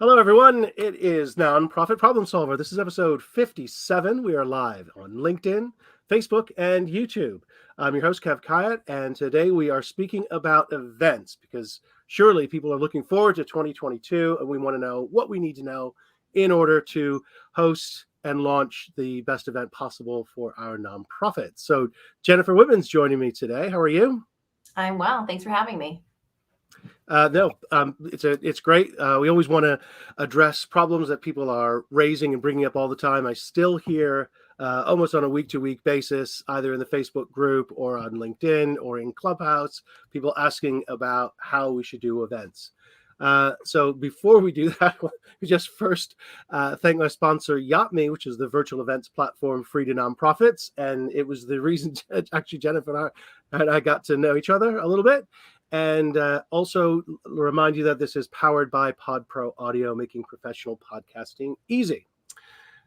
Hello, everyone. It is Nonprofit Problem Solver. This is episode 57. We are live on LinkedIn, Facebook, and YouTube. I'm your host, Kev Kayat, and today we are speaking about events because surely people are looking forward to 2022, and we want to know what we need to know in order to host and launch the best event possible for our nonprofit. So Jennifer Whitman's joining me today. How are you? I'm well. Thanks for having me. It's great. We always want to address problems that people are raising and bringing up all the time. I still hear almost on a week-to-week basis, either in the Facebook group or on LinkedIn or in Clubhouse, people asking about how we should do events. So before we do that, we just first thank my sponsor, YachtMe, which is the virtual events platform free to nonprofits. And it was the reason, actually, Jennifer and I got to know each other a little bit. And also remind you that this is powered by PodPro Audio, making professional podcasting easy.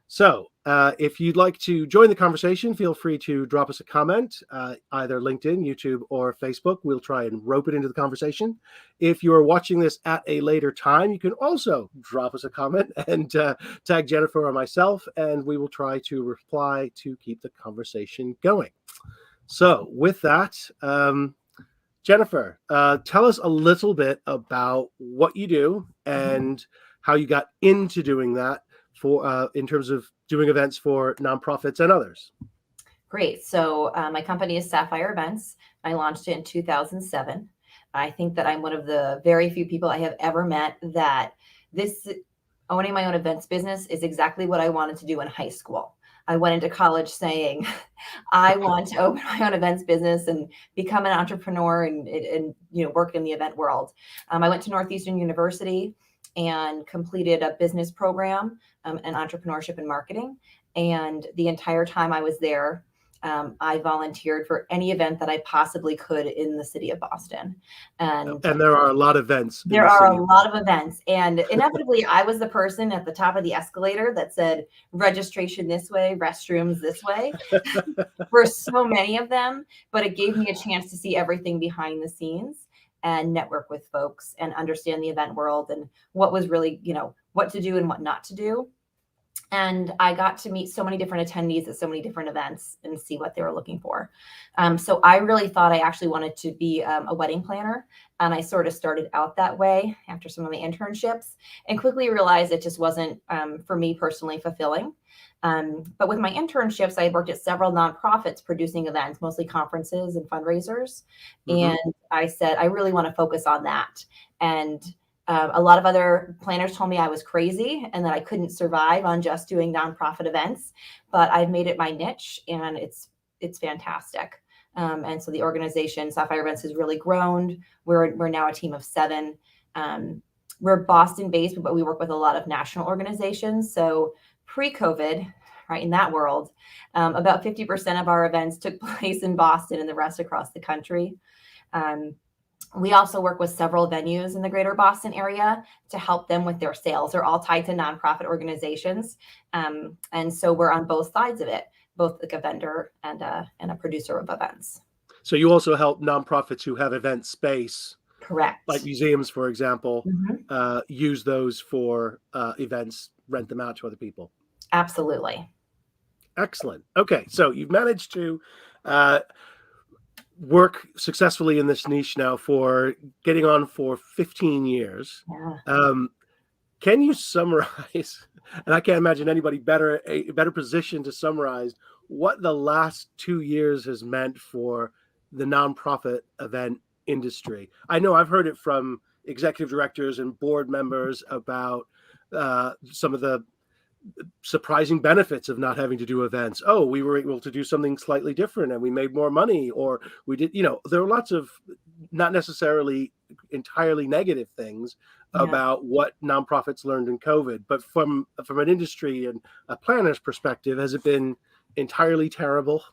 So if you'd like to join the conversation, feel free to drop us a comment, either LinkedIn, YouTube, or Facebook. We'll try and rope it into the conversation. If you are watching this at a later time, you can also drop us a comment and tag Jennifer or myself, and we will try to reply to keep the conversation going. So with that, Jennifer, tell us a little bit about what you do and how you got into doing that for in terms of doing events for nonprofits and others. Great. So my company is Saphier Events. I launched it in 2007. I think that I'm one of the very few people I have ever met that owning my own events business is exactly what I wanted to do in high school. I went into college saying, I want to open my own events business and become an entrepreneur and work in the event world. I went to Northeastern University and completed a business program in entrepreneurship and marketing. And the entire time I was there, I volunteered for any event that I possibly could in the city of Boston. And there are a lot of events. There are a lot of events. And inevitably, I was the person at the top of the escalator that said, registration this way, restrooms this way, for so many of them. But it gave me a chance to see everything behind the scenes and network with folks and understand the event world and what was really, what to do and what not to do. And I got to meet so many different attendees at so many different events and see what they were looking for. So I really thought I actually wanted to be a wedding planner. And I sort of started out that way after some of my internships and quickly realized it just wasn't, for me personally, fulfilling. But with my internships, I had worked at several nonprofits producing events, mostly conferences and fundraisers. And I said, I really want to focus on that. And a lot of other planners told me I was crazy and that I couldn't survive on just doing nonprofit events, but I've made it my niche and it's fantastic. And so the organization Saphier Events has really grown. We're now a team of 7. We're Boston based, but we work with a lot of national organizations. So pre-COVID, right, in that world, about 50% of our events took place in Boston and the rest across the country. We also work with several venues in the greater Boston area to help them with their sales. They're all tied to nonprofit organizations. And so we're on both sides of it, both like a vendor and a producer of events. So you also help nonprofits who have event space. Correct. Like museums, for example, use those for events, rent them out to other people. Absolutely. Excellent. Okay. So you've managed to work successfully in this niche now for getting on for 15 years. Yeah. Can you summarize, and I can't imagine anybody a better position to summarize what the last 2 years has meant for the nonprofit event industry? I know I've heard it from executive directors and board members about some of the surprising benefits of not having to do events. Oh, we were able to do something slightly different and we made more money, or we did, there are lots of not necessarily entirely negative things about what nonprofits learned in COVID. But from an industry and a planner's perspective, has it been entirely terrible?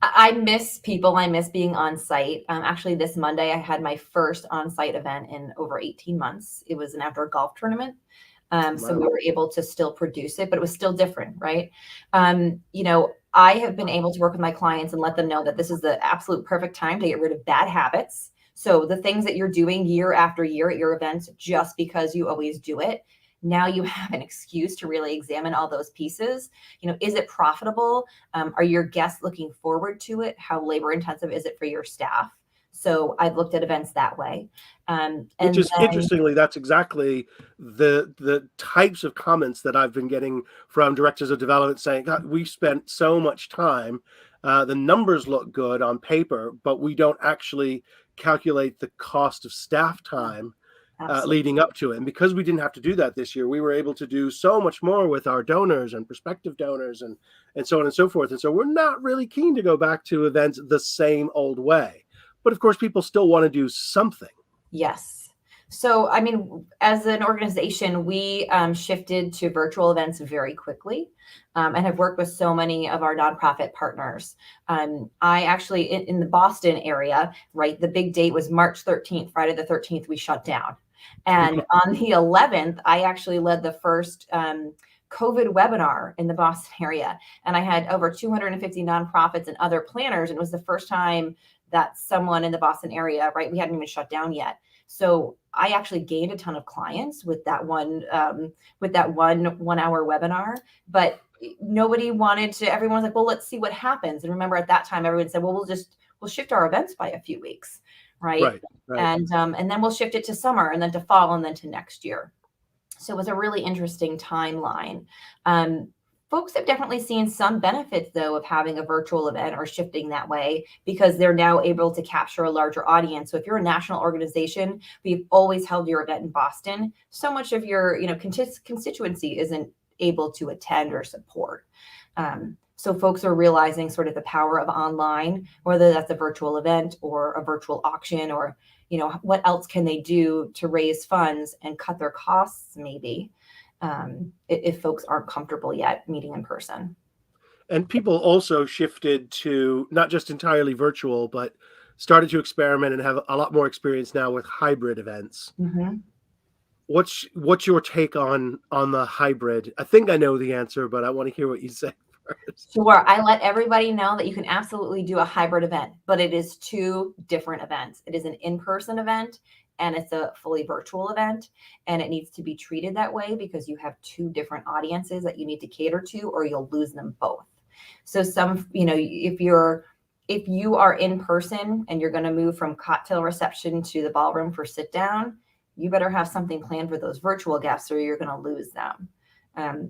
I miss people. I miss being on site. Actually, this Monday, I had my first on-site event in over 18 months. It was an outdoor golf tournament. So we were able to still produce it, but it was still different, right? I have been able to work with my clients and let them know that this is the absolute perfect time to get rid of bad habits, So the things that you're doing year after year at your events, just because you always do it, now you have an excuse to really examine all those pieces. Is it profitable? Are your guests looking forward to it? How labor intensive is it for your staff? So I've looked at events that way. Which And is then, interestingly, that's exactly the types of comments that I've been getting from directors of development saying, God, we spent so much time. The numbers look good on paper, but we don't actually calculate the cost of staff time absolutely. leading up to it. And because we didn't have to do that this year, we were able to do so much more with our donors and prospective donors and so on and so forth. And so we're not really keen to go back to events the same old way. But of course, people still want to do something. Yes. So, I mean, as an organization, we shifted to virtual events very quickly and have worked with so many of our nonprofit partners. I actually, in the Boston area, right, the big date was March 13th, Friday the 13th, we shut down. And on the 11th, I actually led the first COVID webinar in the Boston area. And I had over 250 nonprofits and other planners. And it was the first time that someone in the Boston area, right, we hadn't even shut down yet. So I actually gained a ton of clients with that one 1 hour webinar, but nobody wanted to, everyone was like, well, let's see what happens. And remember at that time, everyone said, well, we'll shift our events by a few weeks. Right. And then we'll shift it to summer and then to fall and then to next year. So it was a really interesting timeline. Folks have definitely seen some benefits, though, of having a virtual event or shifting that way because they're now able to capture a larger audience. So if you're a national organization, we've always held your event in Boston. So much of your constituency isn't able to attend or support. So folks are realizing sort of the power of online, whether that's a virtual event or a virtual auction or, what else can they do to raise funds and cut their costs maybe. If folks aren't comfortable yet meeting in person. And people also shifted to not just entirely virtual, but started to experiment and have a lot more experience now with hybrid events. Mm-hmm. What's your take on the hybrid? I think I know the answer, but I want to hear what you say first. Sure. I let everybody know that you can absolutely do a hybrid event, but it is two different events. It is an in-person event and it's a fully virtual event, and it needs to be treated that way because you have two different audiences that you need to cater to, or you'll lose them both. So if you are in person and you're going to move from cocktail reception to the ballroom for sit down, you better have something planned for those virtual guests or you're going to lose them.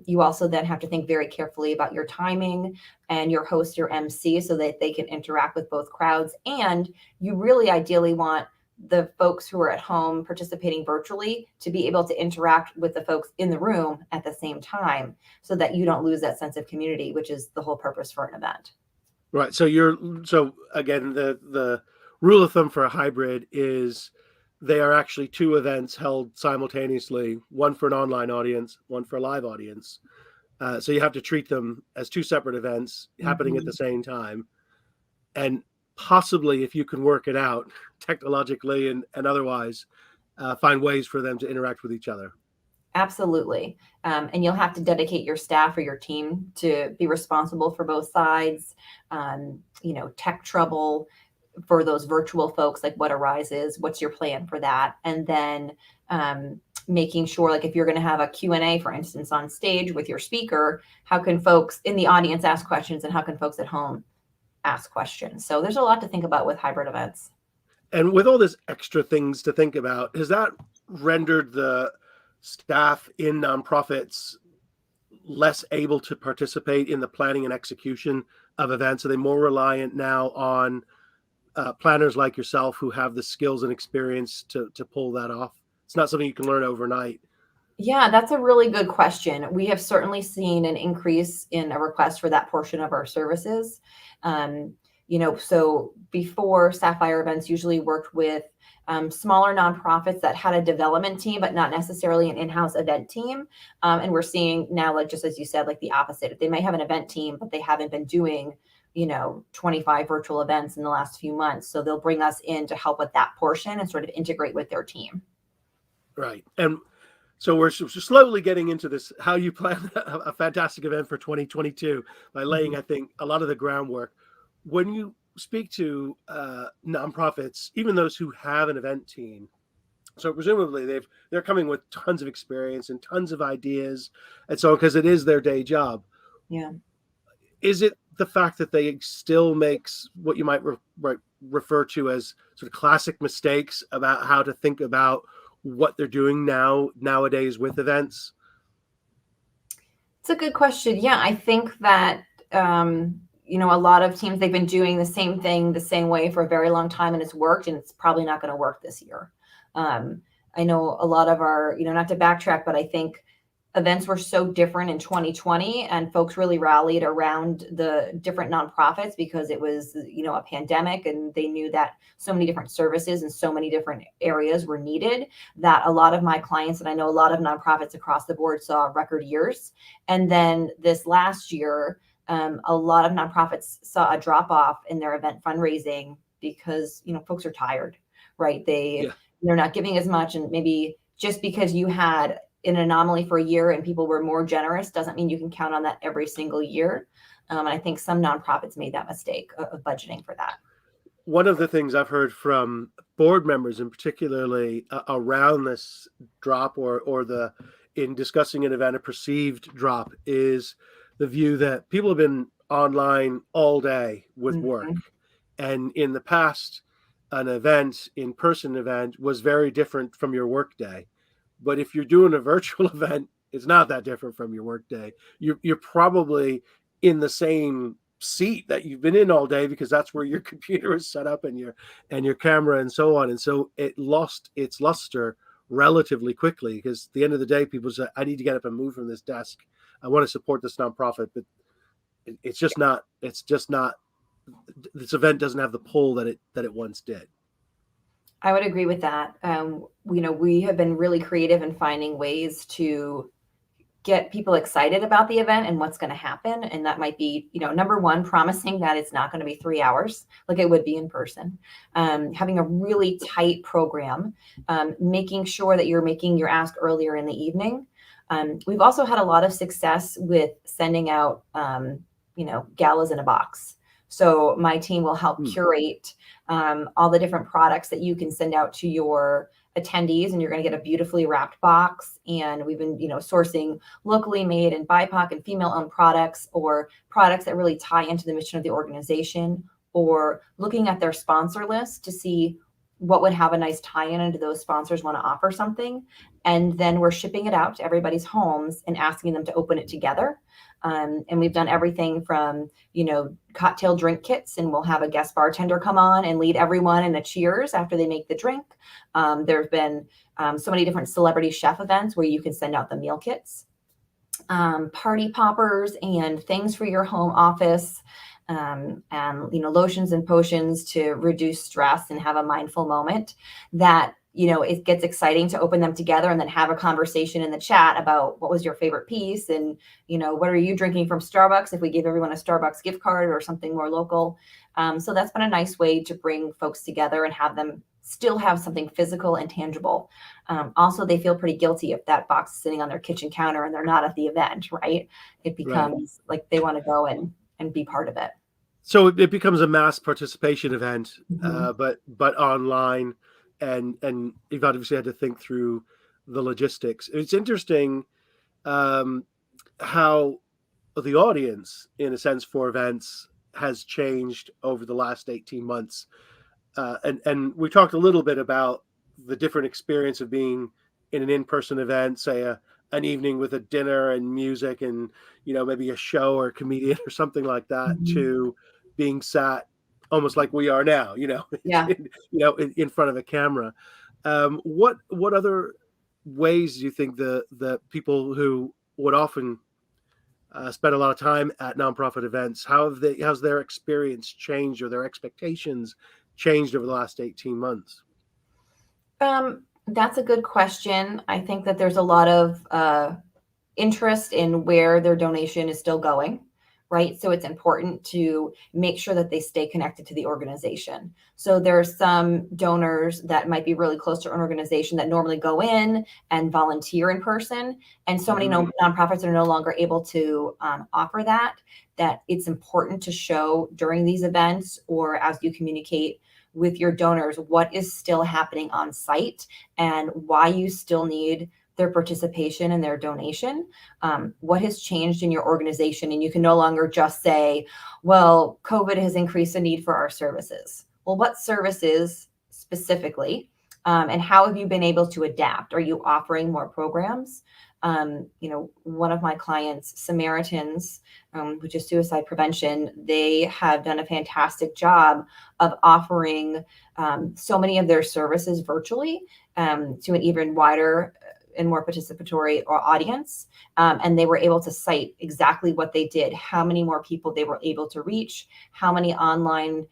You also then have to think very carefully about your timing and your host, your MC, so that they can interact with both crowds. And you really ideally want the folks who are at home participating virtually to be able to interact with the folks in the room at the same time so that you don't lose that sense of community, which is the whole purpose for an event. Right. So again, the rule of thumb for a hybrid is they are actually two events held simultaneously, one for an online audience, one for a live audience. So you have to treat them as two separate events happening at the same time. And possibly, if you can work it out technologically and otherwise, find ways for them to interact with each other. Absolutely. And you'll have to dedicate your staff or your team to be responsible for both sides. Tech trouble for those virtual folks, like what arises, what's your plan for that? And then making sure, like if you're going to have a Q&A, for instance, on stage with your speaker, how can folks in the audience ask questions and how can folks at home ask questions? So there's a lot to think about with hybrid events. And with all this extra things to think about, has that rendered the staff in nonprofits less able to participate in the planning and execution of events? Are they more reliant now on planners like yourself who have the skills and experience to pull that off? It's not something you can learn overnight. Yeah, that's a really good question. We have certainly seen an increase in a request for that portion of our services. So before Saphier Events usually worked with smaller nonprofits that had a development team, but not necessarily an in-house event team. And we're seeing now, like just as you said, like the opposite. They may have an event team, but they haven't been doing 25 virtual events in the last few months. So they'll bring us in to help with that portion and sort of integrate with their team. Right. And so we're slowly getting into this, how you plan a fantastic event for 2022 by laying, I think, a lot of the groundwork. When you speak to nonprofits, even those who have an event team. So presumably they're coming with tons of experience and tons of ideas, and so because it is their day job. Yeah. Is it the fact that they still makes what you might refer to as sort of classic mistakes about how to think about what they're doing nowadays with events? It's a good question. Yeah, I think that a lot of teams, they've been doing the same thing the same way for a very long time, and it's worked, and it's probably not going to work this year. Um, I know a lot of our, not to backtrack, but I think events were so different in 2020, and folks really rallied around the different nonprofits because it was, a pandemic, and they knew that so many different services and so many different areas were needed, that a lot of my clients, and I know a lot of nonprofits across the board, saw record years. And then this last year, a lot of nonprofits saw a drop off in their event fundraising because, folks are tired, right? Yeah. They're not giving as much, and maybe just because you had an anomaly for a year and people were more generous doesn't mean you can count on that every single year. And I think some nonprofits made that mistake of budgeting for that. One of the things I've heard from board members, and particularly around this drop or the in discussing an event, a perceived drop, is the view that people have been online all day with work. And in the past, an event, in-person event, was very different from your work day. But if you're doing a virtual event, it's not that different from your work day. You're probably in the same seat that you've been in all day because that's where your computer is set up and your camera and so on. And so it lost its luster relatively quickly because at the end of the day, people say, I need to get up and move from this desk. I want to support this nonprofit, but it's just not, this event doesn't have the pull that it once did. I would agree with that. We have been really creative in finding ways to get people excited about the event and what's going to happen. And that might be, number one, promising that it's not going to be 3 hours like it would be in person. Having a really tight program, making sure that you're making your ask earlier in the evening. We've also had a lot of success with sending out, galas in a box. So my team will help curate all the different products that you can send out to your attendees, and you're going to get a beautifully wrapped box. And we've been, sourcing locally made and BIPOC and female-owned products, or products that really tie into the mission of the organization, or looking at their sponsor list to see what would have a nice tie-in and do those sponsors want to offer something. And then we're shipping it out to everybody's homes and asking them to open it together. And we've done everything from, cocktail drink kits, and we'll have a guest bartender come on and lead everyone in a cheers after they make the drink. There have been so many different celebrity chef events where you can send out the meal kits, party poppers and things for your home office, and, lotions and potions to reduce stress and have a mindful moment that, it gets exciting to open them together and then have a conversation in the chat about what was your favorite piece and, what are you drinking from Starbucks if we gave everyone a Starbucks gift card or something more local. So that's been a nice way to bring folks together and have them still have something physical and tangible. Also, they feel pretty guilty if that box is sitting on their kitchen counter and they're not at the event, right? It becomes like they want to go and be part of it. So it becomes a mass participation event, but online. And you've obviously had to think through the logistics. It's interesting how the audience, in a sense, for events has changed over the last 18 months. And we talked a little bit about the different experience of being in an in-person event, say an evening with a dinner and music and, maybe a show or a comedian or something like that, to being sat almost like we are now, Yeah. in front of a camera. What other ways do you think the people who would often spend a lot of time at nonprofit events, how's their experience changed or their expectations changed over the last 18 months? That's a good question. I think that there's a lot of interest in where their donation is still going, right? So it's important to make sure that they stay connected to the organization. So there are some donors that might be really close to an organization that normally go in and volunteer in person. And so many nonprofits are no longer able to offer that it's important to show during these events or as you communicate with your donors what is still happening on site and why you still need their participation and their donation, what has changed in your organization. And you can no longer just say, well, COVID has increased the need for our services. Well, what services specifically? And how have you been able to adapt? Are you offering more programs? One of my clients, Samaritans, which is suicide prevention, they have done a fantastic job of offering so many of their services virtually to an even wider and more participatory audience. And they were able to cite exactly what they did, how many more people they were able to reach, how many online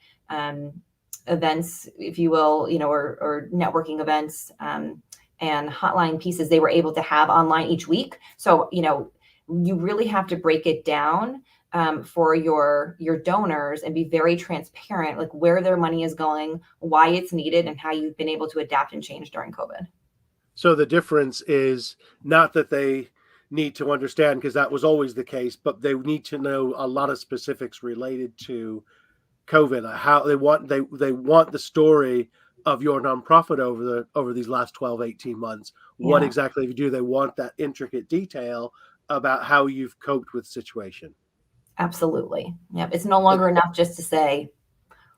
events, if you will, or networking events and hotline pieces they were able to have online each week. So, you really have to break it down for your donors and be very transparent, like where their money is going, why it's needed, and how you've been able to adapt and change during COVID. So the difference is not that they need to understand, because that was always the case, but they need to know a lot of specifics related to COVID, how they want the story of your nonprofit over these last 12, 18 months. What Yeah, exactly do they want? That intricate detail about how you've coped with the situation. absolutely. Yep. It's no longer enough just to say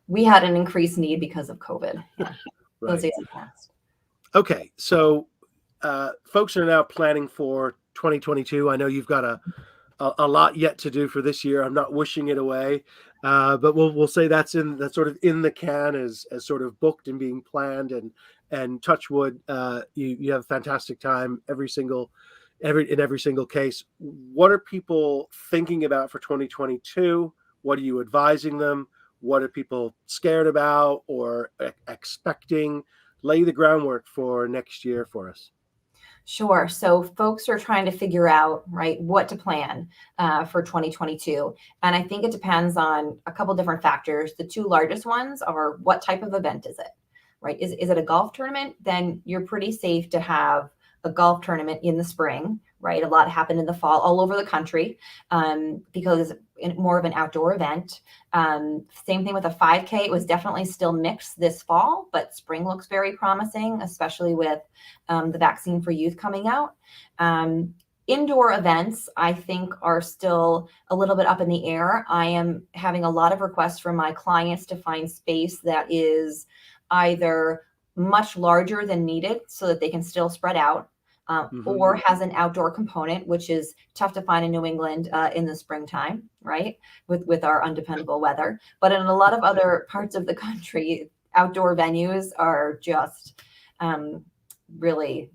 we had an increased need because of COVID. Yeah, those Right. days have passed. Okay. So folks are now planning for 2022. I know you've got a lot yet to do for this year. I'm not wishing it away, but we'll say that's sort of in the can as sort of booked and being planned. And touch wood, you have a fantastic time in every single case. What are people thinking about for 2022? What are you advising them? What are people scared about or expecting? Lay the groundwork for next year for us. Sure. So folks are trying to figure out, right, what to plan for 2022. And I think it depends on a couple different factors. The two largest ones are what type of event is it, right? Is it a golf tournament? Then you're pretty safe to have a golf tournament in the spring, right? A lot happened in the fall all over the country because it's more of an outdoor event. Same thing with a 5K. It was definitely still mixed this fall, but spring looks very promising, especially with the vaccine for youth coming out. Indoor events, I think, are still a little bit up in the air. I am having a lot of requests from my clients to find space that is either much larger than needed so that they can still spread out, or has an outdoor component, which is tough to find in New England in the springtime, right? With our undependable weather. But in a lot of other parts of the country, outdoor venues are just really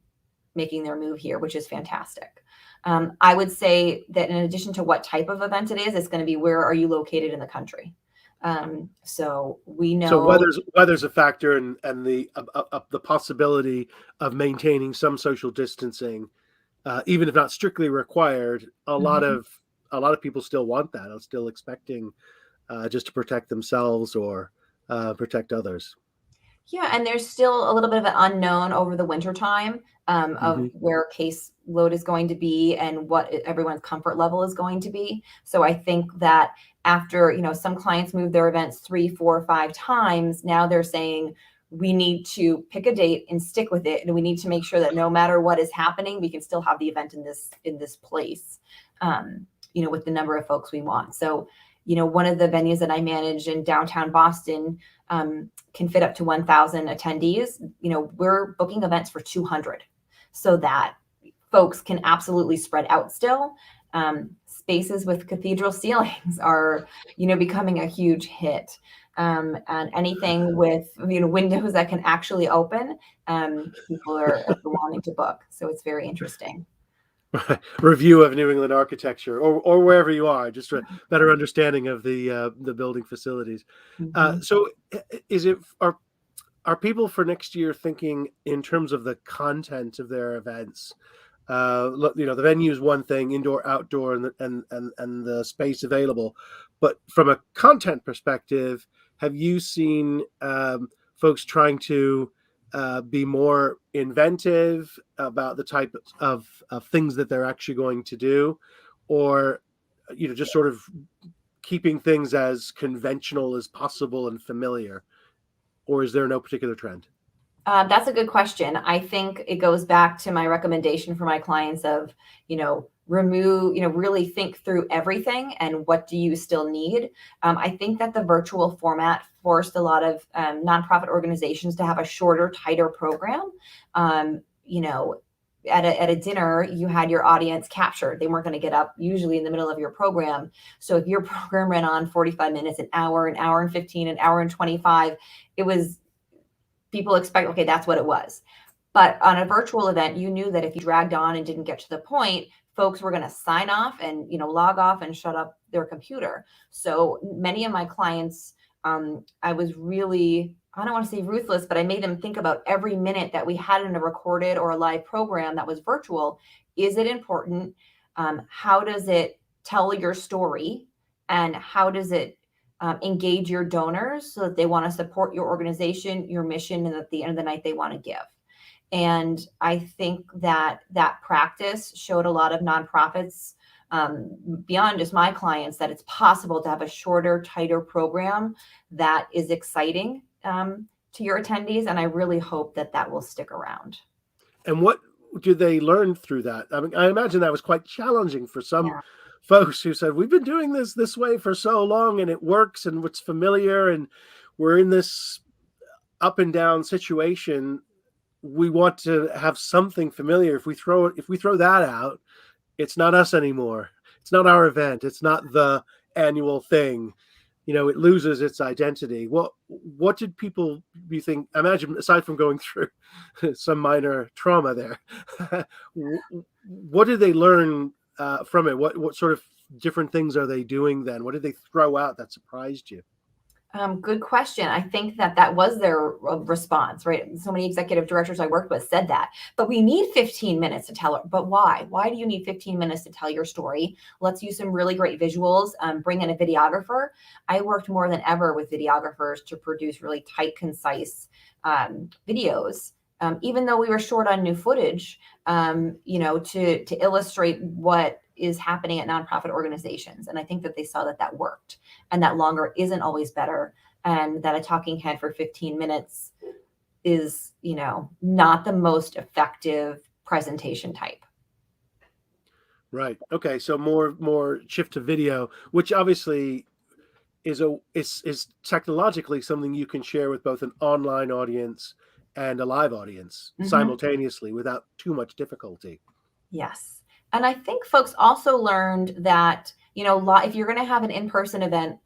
making their move here, which is fantastic. I would say that in addition to what type of event it is, it's going to be where are you located in the country. So we know. So weather's a factor, and the possibility of maintaining some social distancing, even if not strictly required. A lot of people still want that. Are still expecting just to protect themselves or protect others. Yeah, and there's still a little bit of an unknown over the winter time of where case load is going to be and what everyone's comfort level is going to be. So I think that after, some clients move their events 3, 4, 5 times, now they're saying we need to pick a date and stick with it, and we need to make sure that no matter what is happening, we can still have the event in this place, with the number of folks we want. So, one of the venues that I manage in downtown Boston can fit up to 1,000 attendees. We're booking events for 200 so that folks can absolutely spread out still. Spaces with cathedral ceilings are, becoming a huge hit. And anything with, windows that can actually open, people are wanting to book. So it's very interesting. Review of New England architecture, or wherever you are, just a better understanding of the building facilities. So, are people for next year thinking in terms of the content of their events? The venue is one thing, indoor, outdoor, and the space available. But from a content perspective, have you seen folks trying to be more inventive about the type of things that they're actually going to do, or just sort of keeping things as conventional as possible and familiar, or is there no particular trend? That's a good question. I think it goes back to my recommendation for my clients of, really think through everything and what do you still need. I think that the virtual format forced a lot of nonprofit organizations to have a shorter, tighter program. At a dinner, you had your audience captured. They weren't going to get up usually in the middle of your program. So if your program ran on 45 minutes, an hour and 15, an hour and 25, it was people expect, okay, that's what it was. But on a virtual event, you knew that if you dragged on and didn't get to the point, folks were going to sign off and, log off and shut up their computer. So many of my clients, I was really, I don't want to say ruthless, but I made them think about every minute that we had in a recorded or a live program that was virtual. Is it important? How does it tell your story? And how does it engage your donors so that they want to support your organization, your mission, and at the end of the night, they want to give? And I think that practice showed a lot of nonprofits, beyond just my clients, that it's possible to have a shorter, tighter program that is exciting to your attendees. And I really hope that will stick around. And what do they learn through that? I mean, I imagine that was quite challenging for some Yeah. folks who said, we've been doing this way for so long and it works and it's familiar and we're in this up and down situation. We want to have something familiar. If we throw that out, it's not us anymore. It's not our event. It's not the annual thing. It loses its identity. What did people, you think, imagine, aside from going through some minor trauma there, what did they learn from it? What sort of different things are they doing then? What did they throw out that surprised you? Good question. I think that was their response, right? So many executive directors I worked with said that, but we need 15 minutes to tell it. But why? Why do you need 15 minutes to tell your story? Let's use some really great visuals. Bring in a videographer. I worked more than ever with videographers to produce really tight, concise videos. Even though we were short on new footage, to illustrate what is happening at nonprofit organizations. And I think that they saw that worked, and that longer isn't always better. And that a talking head for 15 minutes is, not the most effective presentation type. Right. Okay. So more shift to video, which obviously is technologically something you can share with both an online audience and a live audience simultaneously without too much difficulty. Yes. And I think folks also learned that, if you're going to have an in-person event,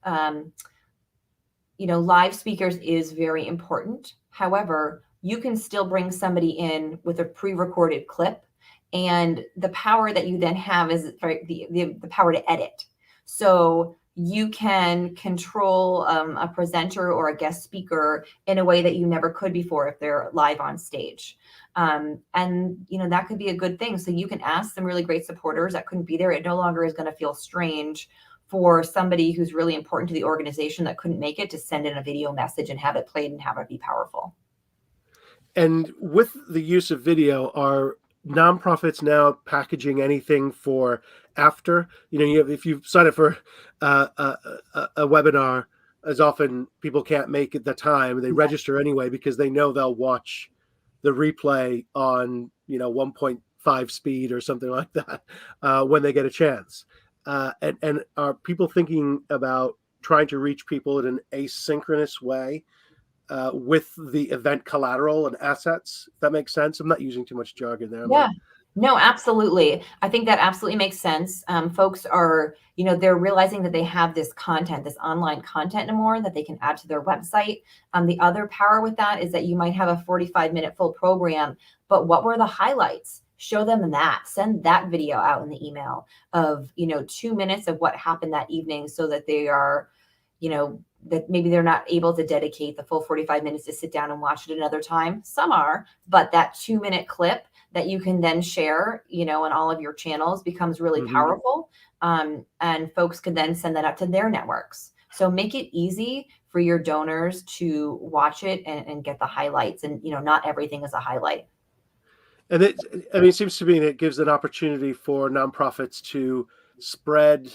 live speakers is very important. However, you can still bring somebody in with a pre-recorded clip, and the power that you then have is the power to edit. So you can control a presenter or a guest speaker in a way that you never could before if they're live on stage. And that could be a good thing. So you can ask some really great supporters that couldn't be there. It no longer is going to feel strange for somebody who's really important to the organization that couldn't make it to send in a video message and have it played and have it be powerful. And with the use of video, are nonprofits now packaging anything for after? If you sign up for a webinar, as often people can't make it the time, they register anyway because they know they'll watch the replay on 1.5 speed or something like that when they get a chance. And are people thinking about trying to reach people in an asynchronous way with the event collateral and assets? If that makes sense. I'm not using too much jargon there. Yeah. No, absolutely. I think that absolutely makes sense. Folks are, they're realizing that they have this content, this online content more that they can add to their website. The other power with that is that you might have a 45-minute full program, but what were the highlights? Show them that. Send that video out in the email of, 2 minutes of what happened that evening so that they are, that maybe they're not able to dedicate the full 45 minutes to sit down and watch it another time. Some are, but that 2-minute clip that you can then share, on all of your channels becomes really powerful. And folks can then send that out to their networks. So make it easy for your donors to watch it and get the highlights. And, not everything is a highlight. And it seems to me that it gives an opportunity for nonprofits to spread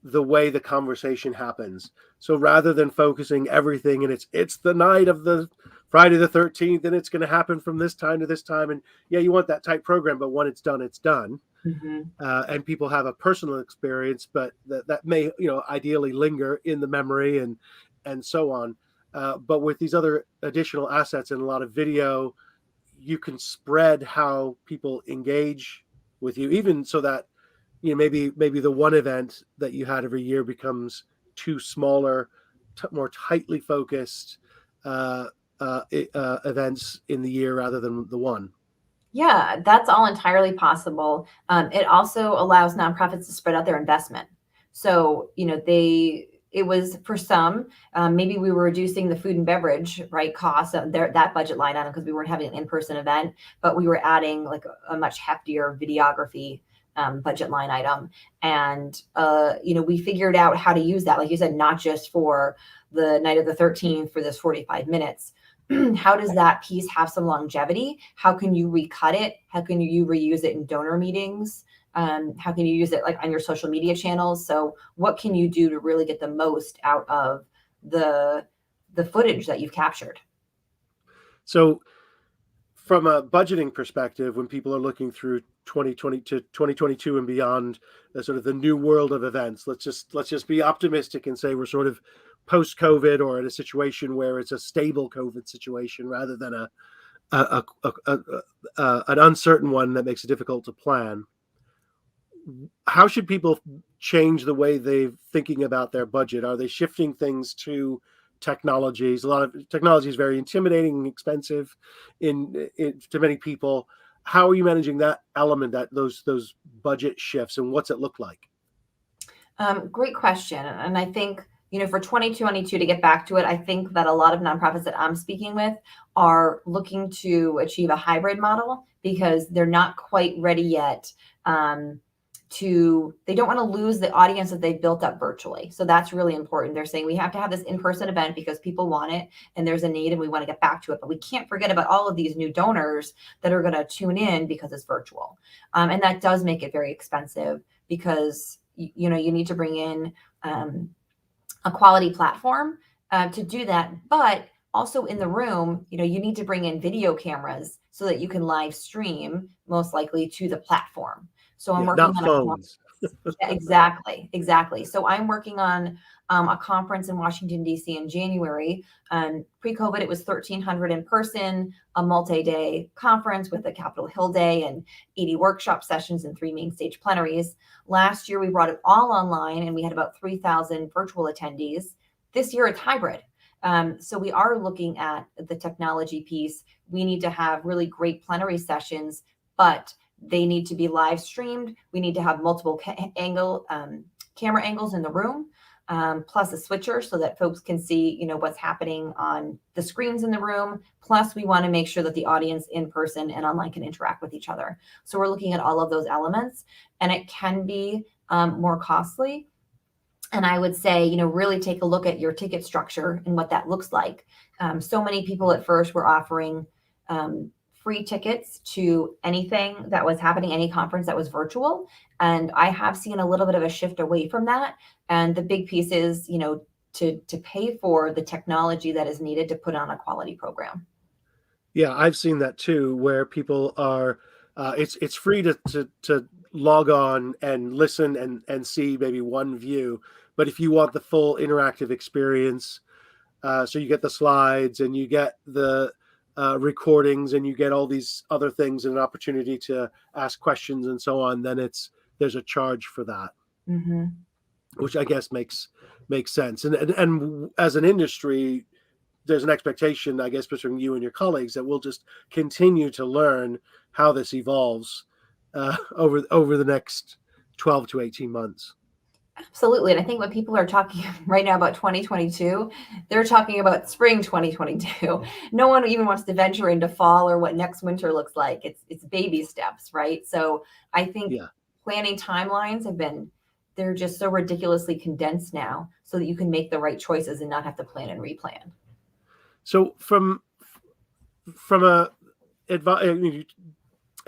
the way the conversation happens. So rather than focusing everything and it's the night of the Friday the 13th and it's going to happen from this time to this time. And yeah, you want that tight program, but when it's done, it's done. And people have a personal experience, but that may, ideally linger in the memory and so on. But with these other additional assets and a lot of video, you can spread how people engage with you, even so that maybe the one event that you had every year becomes two smaller, more tightly focused events in the year rather than the one. Yeah, that's all entirely possible. It also allows nonprofits to spread out their investment. So, it was for some, maybe we were reducing the food and beverage, right, costs, that budget line item because we weren't having an in-person event, but we were adding like a much heftier videography budget line item. And, we figured out how to use that, like you said, not just for the night of the 13th for this 45 minutes. How does that piece have some longevity? How can you recut it? How can you reuse it in donor meetings? How can you use it like on your social media channels? So what can you do to really get the most out of the footage that you've captured? So from a budgeting perspective, when people are looking through 2020 to 2022 and beyond, sort of the new world of events, let's just be optimistic and say we're sort of post-COVID or in a situation where it's a stable COVID situation rather than an uncertain one that makes it difficult to plan. How should people change the way they're thinking about their budget? Are they shifting things to technologies? A lot of technology is very intimidating and expensive to many people. How are you managing that element, those budget shifts, and what's it look like? Great question. And I think, for 2022, to get back to it, I think that a lot of nonprofits that I'm speaking with are looking to achieve a hybrid model because they're not quite ready yet. They don't want to lose the audience that they've built up virtually. So that's really important. They're saying we have to have this in-person event because people want it and there's a need and we want to get back to it. But we can't forget about all of these new donors that are going to tune in because it's virtual. And that does make it very expensive because, you need to bring in a quality platform to do that. But also in the room, you need to bring in video cameras so that you can live stream most likely to the platform. So I'm working not on phones. Yeah, exactly. So I'm working on a conference in Washington, D.C. in January. Pre-COVID, it was 1,300 in person, a multi-day conference with a Capitol Hill Day and 80 workshop sessions and 3 main stage plenaries. Last year, we brought it all online and we had about 3,000 virtual attendees. This year, it's hybrid. So we are looking at the technology piece. We need to have really great plenary sessions, but they need to be live streamed. We need to have multiple camera angles in the room, plus a switcher so that folks can see, what's happening on the screens in the room. Plus, we want to make sure that the audience in person and online can interact with each other. So we're looking at all of those elements, and it can be more costly. And I would say, really take a look at your ticket structure and what that looks like. So many people at first were offering free tickets to anything that was happening, any conference that was virtual. And I have seen a little bit of a shift away from that. And the big piece is, to pay for the technology that is needed to put on a quality program. Yeah, I've seen that too, where people are, it's free to log on and listen and see maybe one view. But if you want the full interactive experience, so you get the slides and you get the recordings and you get all these other things and an opportunity to ask questions and so on, then there's a charge for that, which I guess makes sense. And as an industry, there's an expectation, I guess, between you and your colleagues that we'll just continue to learn how this evolves over the next 12 to 18 months. Absolutely. And I think when people are talking right now about 2022, they're talking about spring 2022. No one even wants to venture into fall or what next winter looks like. It's baby steps, right? So I think Yeah. planning timelines they're just so ridiculously condensed now so that you can make the right choices and not have to plan and replan. So from a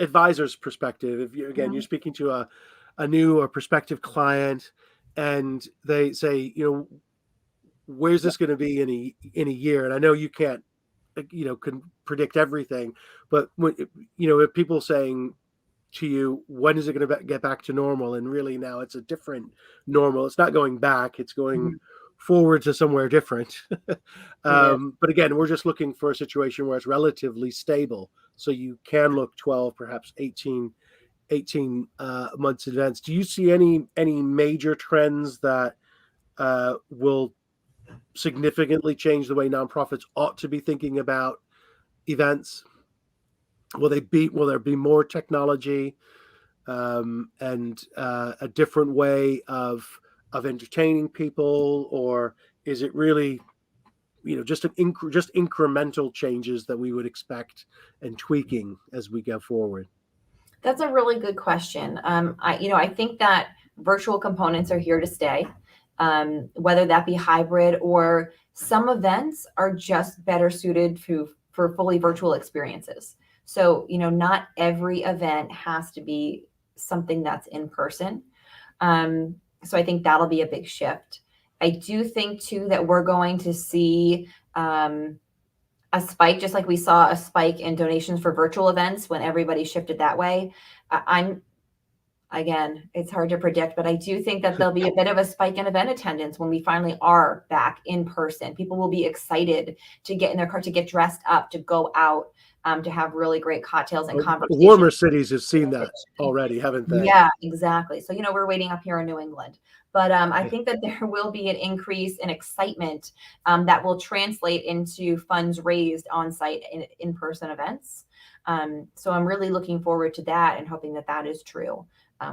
advisor's perspective, if you, again, you're Mhm. speaking to a new or prospective client and they say, where's Yeah. this going to be in a year? And I know you can't, can predict everything, but when, if people saying to you, when is it going to get back to normal? And really now it's a different normal. It's not going back. It's going Mhm. forward to somewhere different. It is. But again, we're just looking for a situation where it's relatively stable. So you can look 12, perhaps 18 months in advance. Do you see any major trends that will significantly change the way nonprofits ought to be thinking about events? Will there be more technology and a different way of entertaining people, or is it really just incremental changes that we would expect and tweaking as we go forward? That's a really good question. I think that virtual components are here to stay, whether that be hybrid or some events are just better suited for fully virtual experiences. So, not every event has to be something that's in person. So I think that'll be a big shift. I do think too that we're going to see a spike, just like we saw a spike in donations for virtual events when everybody shifted that way. I'm Again, it's hard to predict, but I do think that there'll be a bit of a spike in event attendance when we finally are back in person. People will be excited to get in their car, to get dressed up, to go out, to have really great cocktails and conversations. Warmer cities have seen that already, haven't they? Yeah, exactly. So, we're waiting up here in New England. But I think that there will be an increase in excitement that will translate into funds raised on site in person events. So, I'm really looking forward to that and hoping that that is true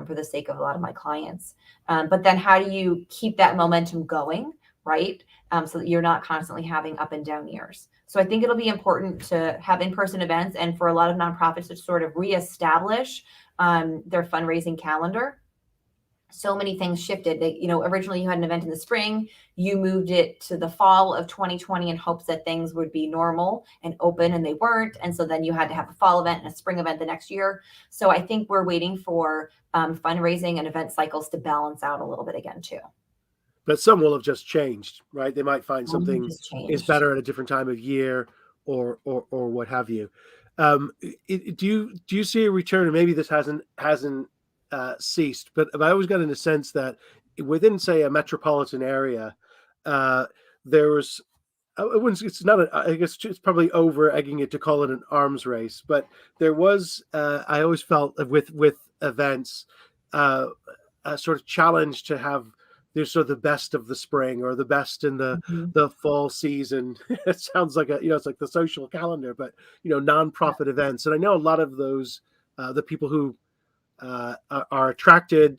for the sake of a lot of my clients. But then, how do you keep that momentum going, right? So that you're not constantly having up and down years. So, I think it'll be important to have in person events and for a lot of nonprofits to sort of reestablish their fundraising calendar. So many things shifted. Originally you had an event in the spring, you moved it to the fall of 2020 in hopes that things would be normal and open, and they weren't. And so then you had to have a fall event and a spring event the next year. So I think we're waiting for fundraising and event cycles to balance out a little bit again too. But some will have just changed, right? They might find Some something has is changed. better at a different time of year, or what have you. Do you see a return? And maybe this hasn't ceased, but I always got in the sense that within, say, a metropolitan area, uh, there was. It wouldn't, it's not. I guess it's probably over egging it to call it an arms race, but there was. I always felt with events, uh, a sort of challenge to have there's sort of the best of the spring or the best in Mhm. the fall season. It sounds like it's like the social calendar, but nonprofit events. And I know a lot of those the people who are attracted,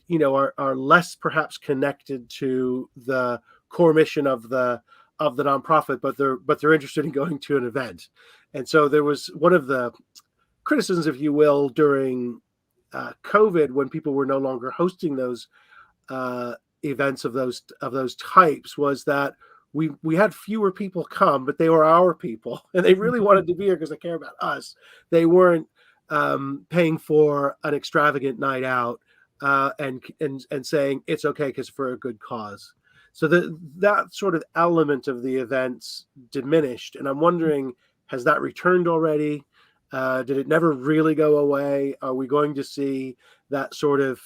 are less perhaps connected to the core mission of the nonprofit, but they're interested in going to an event. And so there was one of the criticisms, if you will, during COVID, when people were no longer hosting those uh, events of those types, was that we had fewer people come, but they were our people, and they really wanted to be here because they care about us. They weren't paying for an extravagant night out and saying it's okay because for a good cause. So that sort of element of the events diminished, and I'm wondering, has that returned already? Did it never really go away? Are we going to see that sort of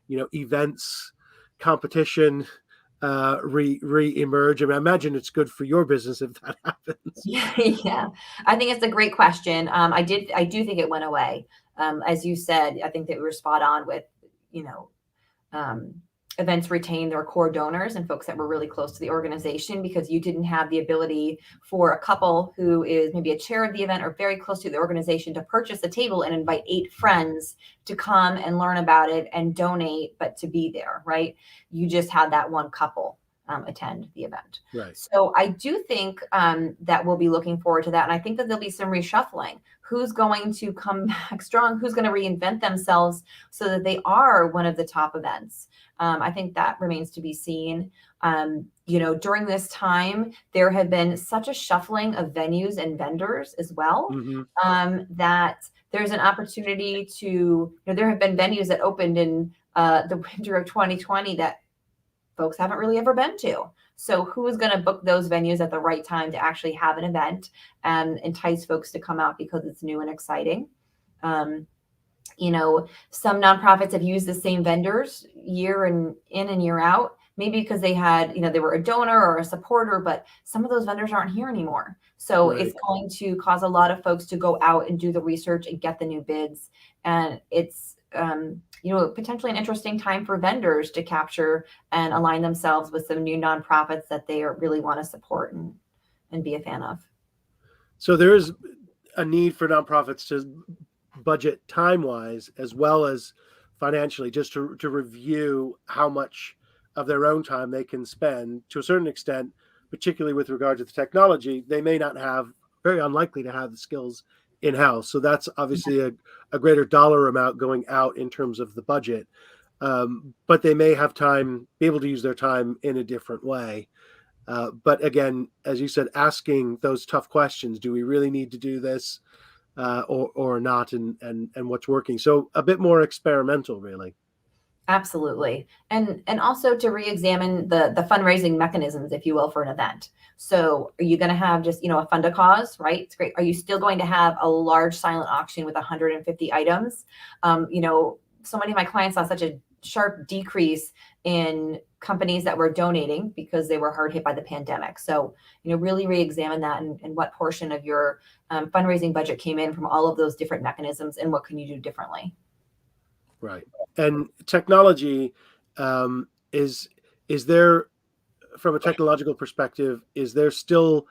events competition re-emerge? I mean, I imagine it's good for your business if that happens. Yeah, yeah. I think it's a great question. I do think it went away. As you said, I think that we were spot on with, you know, um, events retain their core donors and folks that were really close to the organization, because you didn't have the ability for a couple who is maybe a chair of the event or very close to the organization to purchase a table and invite 8 friends to come and learn about it and donate, but to be there, right? You just had that one couple attend the event. Right. So I do think that we'll be looking forward to that. And I think that there'll be some reshuffling. Who's going to come back strong? Who's going to reinvent themselves so that they are one of the top events? I think that remains to be seen. During this time, there have been such a shuffling of venues and vendors as well, that there's an opportunity to, there have been venues that opened in the winter of 2020 that folks haven't really ever been to. So who is going to book those venues at the right time to actually have an event and entice folks to come out because it's new and exciting? Some nonprofits have used the same vendors year in and year out, maybe because they had, they were a donor or a supporter, but some of those vendors aren't here anymore. So it's going to cause a lot of folks to go out and do the research and get the new bids. And it's, potentially an interesting time for vendors to capture and align themselves with some new nonprofits that they really want to support and be a fan of. So there is a need for nonprofits to budget time-wise as well as financially, just to review how much of their own time they can spend. To a certain extent, particularly with regard to the technology, they may not have, very unlikely to have the skills in-house. So that's obviously a greater dollar amount going out in terms of the budget. But they may have time, be able to use their time in a different way. But again, as you said, asking those tough questions, do we really need to do this or not, and what's working? So a bit more experimental, really. Absolutely. And also to re-examine the fundraising mechanisms, if you will, for an event. So are you going to have just, a fund a cause, right? It's great. Are you still going to have a large silent auction with 150 items? So many of my clients saw such a sharp decrease in companies that were donating because they were hard hit by the pandemic. So, really re-examine that and what portion of your fundraising budget came in from all of those different mechanisms and what can you do differently? Right. And technology, is there, from a technological perspective, is there still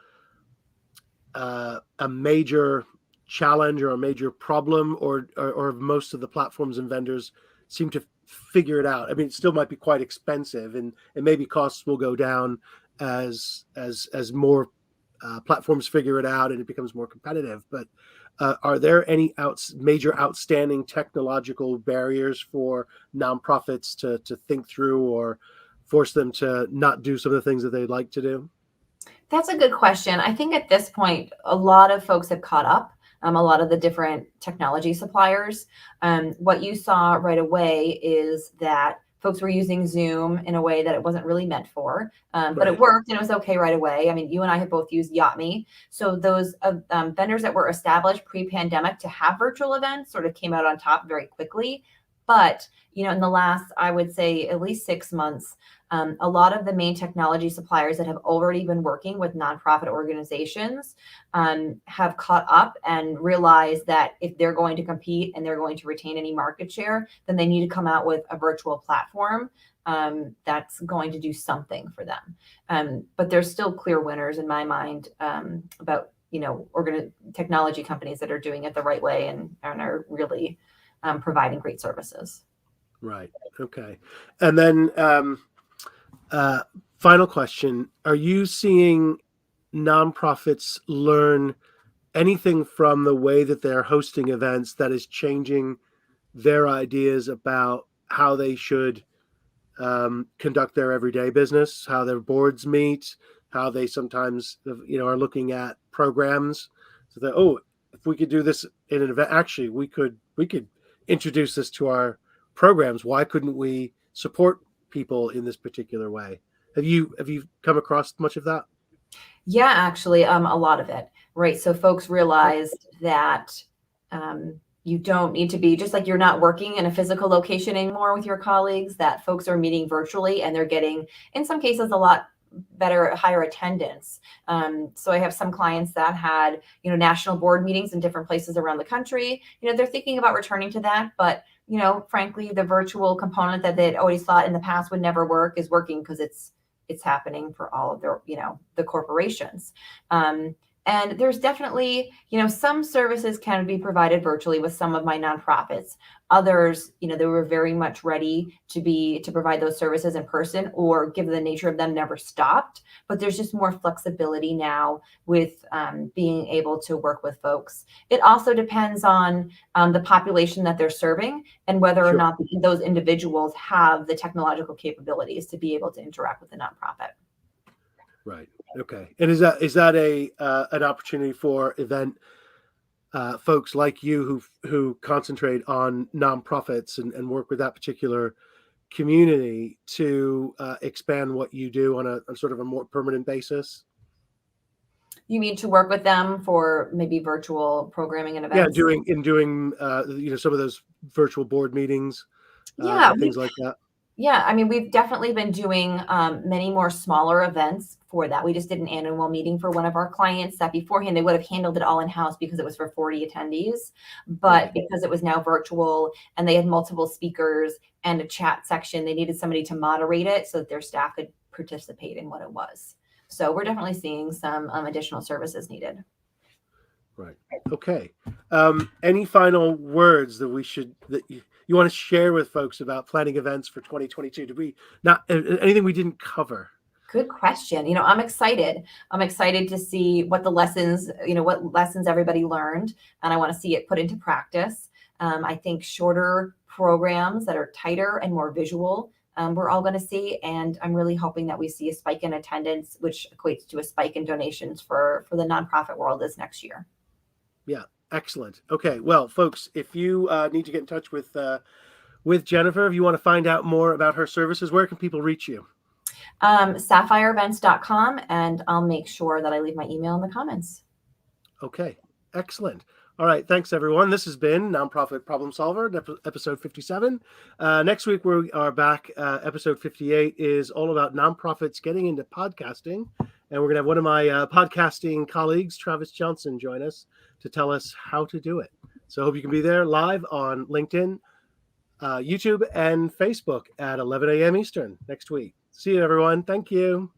a major challenge or a major problem, or most of the platforms and vendors seem to figure it out? I mean, it still might be quite expensive, and maybe costs will go down as more platforms figure it out and it becomes more competitive. But are there any major outstanding technological barriers for nonprofits to think through, or force them to not do some of the things that they'd like to do? That's a good question. I think at this point, a lot of folks have caught up. A lot of the different technology suppliers. What you saw right away is that folks were using Zoom in a way that it wasn't really meant for, but it worked and it was okay right away. I mean, you and I have both used YachtMe. So those vendors that were established pre-pandemic to have virtual events sort of came out on top very quickly. But, in the last, I would say at least 6 months, a lot of the main technology suppliers that have already been working with nonprofit organizations have caught up and realized that if they're going to compete and they're going to retain any market share, then they need to come out with a virtual platform that's going to do something for them. But there's still clear winners in my mind about, technology companies that are doing it the right way and are really providing great services. Right. Okay. And then final question, are you seeing nonprofits learn anything from the way that they're hosting events that is changing their ideas about how they should conduct their everyday business, how their boards meet, how they sometimes, are looking at programs? So that, if we could do this in an event, actually, we could introduce this to our programs. Why couldn't we support people in this particular way? Have you come across much of that? Yeah, actually, a lot of it, right? So folks realized that you don't need to be, just like you're not working in a physical location anymore with your colleagues, that folks are meeting virtually and they're getting, in some cases, a lot better, higher attendance. So I have some clients that had, national board meetings in different places around the country. They're thinking about returning to that, but frankly, the virtual component that they'd always thought in the past would never work is working because it's happening for all of the corporations. And there's definitely, some services can be provided virtually with some of my nonprofits. Others, they were very much ready to provide those services in person, or given the nature of them, never stopped. But there's just more flexibility now with being able to work with folks. It also depends on the population that they're serving and whether or Sure. not those individuals have the technological capabilities to be able to interact with the nonprofit. Right. Okay. And is that an opportunity for event folks like you who concentrate on nonprofits and work with that particular community to expand what you do on a sort of a more permanent basis? You mean to work with them for maybe virtual programming and Yeah, events? doing some of those virtual board meetings Yeah, and things like that. yeah. I mean, we've definitely been doing many more smaller events for that. We just did an annual meeting for one of our clients that beforehand they would have handled it all in house because it was for 40 attendees. But Right. because it was now virtual and they had multiple speakers and a chat section, they needed somebody to moderate it so that their staff could participate in what it was. So we're definitely seeing some additional services needed. Right. Okay. Any final words that you want to share with folks about planning events for 2022? Did we not anything we didn't cover? Good question. I'm excited. I'm excited to see what what lessons everybody learned, and I want to see it put into practice. I think shorter programs that are tighter and more visual, we're all going to see, and I'm really hoping that we see a spike in attendance, which equates to a spike in donations for the nonprofit world this next year. Yeah. Excellent. Okay. Well, folks, if you need to get in touch with Jennifer, if you want to find out more about her services, where can people reach you? SaphierEvents.com, and I'll make sure that I leave my email in the comments. Okay, excellent. All right, thanks everyone. This has been Nonprofit Problem Solver, episode 57. Next week we are back. Episode 58 is all about nonprofits getting into podcasting, and we're gonna have one of my podcasting colleagues, Travis Johnson, join us to tell us how to do it. So I hope you can be there live on LinkedIn, YouTube, and Facebook at 11 a.m. Eastern next week. See you, everyone. Thank you.